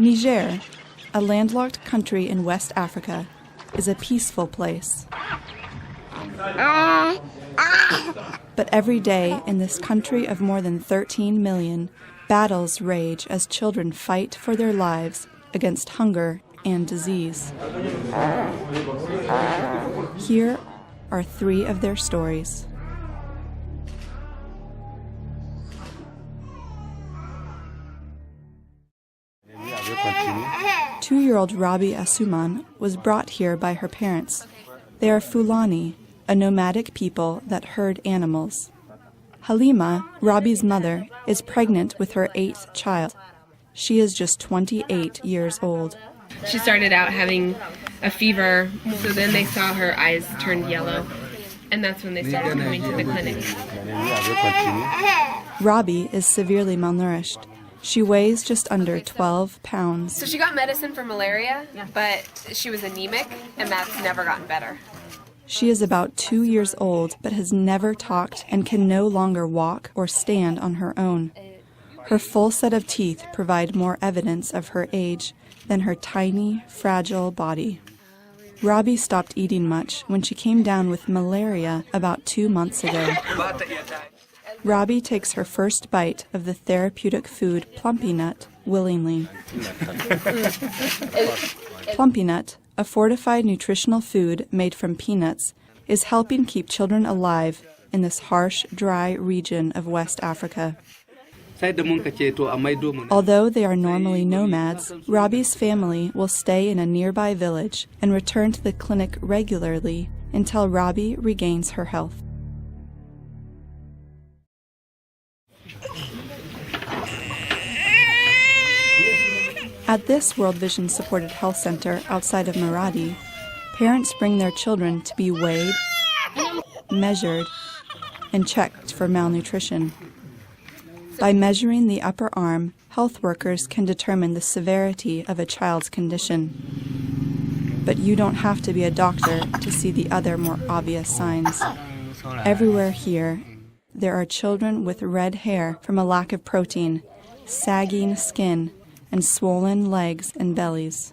Niger, a landlocked country in West Africa, is a peaceful place. But every day in this country of more than 13 million, battles rage as children fight for their lives against hunger and disease. Here are 3 of their stories. Two-year-old Rabi Asuman was brought here by her parents. They are Fulani, a nomadic people that herd animals. Halima, Rabi's mother, is pregnant with her 8th child. She is just 28 years old. She started out having a fever, so then they saw her eyes turned yellow, and that's when they started coming to the clinic. Rabi is severely malnourished. She weighs just under 12 pounds. So she got medicine for malaria, but she was anemic, and that's never gotten better. She is about 2 years old, but has never talked and can no longer walk or stand on her own. Her full set of teeth provide more evidence of her age than her tiny, fragile body. Rabi stopped eating much when she came down with malaria about 2 months ago. Rabi takes her first bite of the therapeutic food Plumpy Nut willingly. Plumpy Nut, a fortified nutritional food made from peanuts, is helping keep children alive in this harsh, dry region of West Africa. Although they are normally nomads, Rabi's family will stay in a nearby village and return to the clinic regularly until Rabi regains her health. At this World Vision supported health center outside of Maradi, parents bring their children to be weighed, measured, and checked for malnutrition. By measuring the upper arm, health workers can determine the severity of a child's condition. But you don't have to be a doctor to see the other more obvious signs. Everywhere here, there are children with red hair from a lack of protein, sagging skin, and swollen legs and bellies.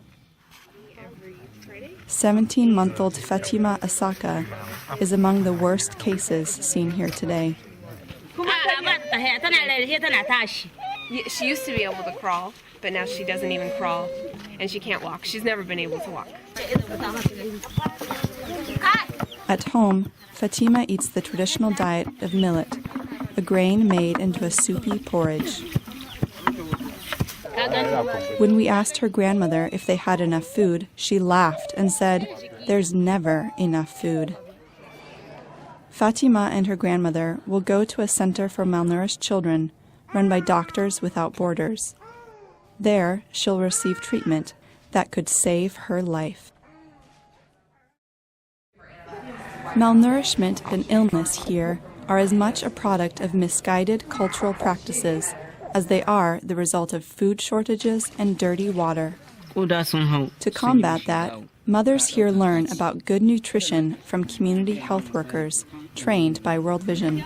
17-month-old Fatima Asaka is among the worst cases seen here today. She used to be able to crawl, but now she doesn't even crawl, and she can't walk. She's never been able to walk. At home, Fatima eats the traditional diet of millet, a grain made into a soupy porridge. When we asked her grandmother if they had enough food, she laughed and said, "There's never enough food." Fatima and her grandmother will go to a center for malnourished children run by Doctors Without Borders. There, she'll receive treatment that could save her life. Malnourishment and illness here are as much a product of misguided cultural practices as they are the result of food shortages and dirty water. To combat that, mothers here learn about good nutrition from community health workers trained by World Vision.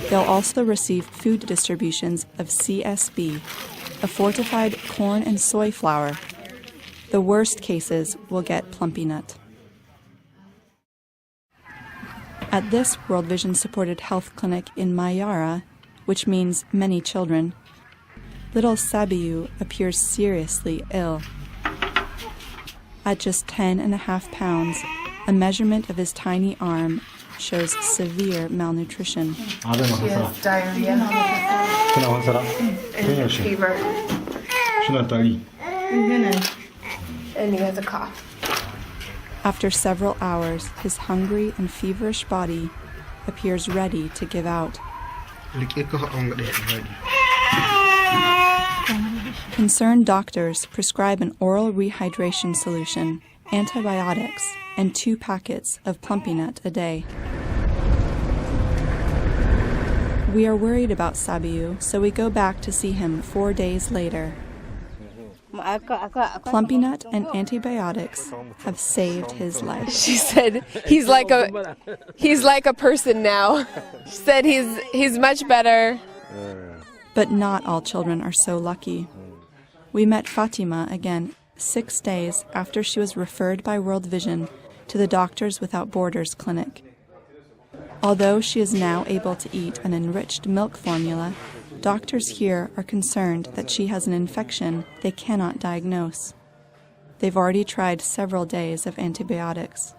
They'll also receive food distributions of CSB, a fortified corn and soy flour. The worst cases will get Plumpy Nut. At this World Vision supported health clinic in Mayara, which means many children, little Sabiu appears seriously ill. At just 10.5 pounds, a measurement of his tiny arm shows severe malnutrition. He has diarrhea and fever. And he has a cough. After several hours, his hungry and feverish body appears ready to give out. Concerned doctors prescribe an oral rehydration solution, antibiotics, and 2 packets of Plumpy Nut a day. We are worried about Sabiu, so we go back to see him 4 days later. Plumpy Nut and antibiotics have saved his life. She said he's like a person now. She said he's much better. But not all children are so lucky. We met Fatima again 6 days after she was referred by World Vision to the Doctors Without Borders clinic. Although she is now able to eat an enriched milk formula, doctors here are concerned that she has an infection they cannot diagnose. They've already tried several days of antibiotics.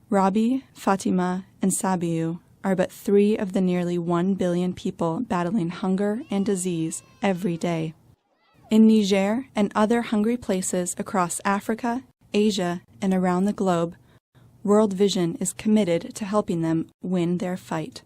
Rabi, Fatima, and Sabiu are but 3 of the nearly 1 billion people battling hunger and disease every day. In Niger and other hungry places across Africa, Asia, and around the globe, World Vision is committed to helping them win their fight.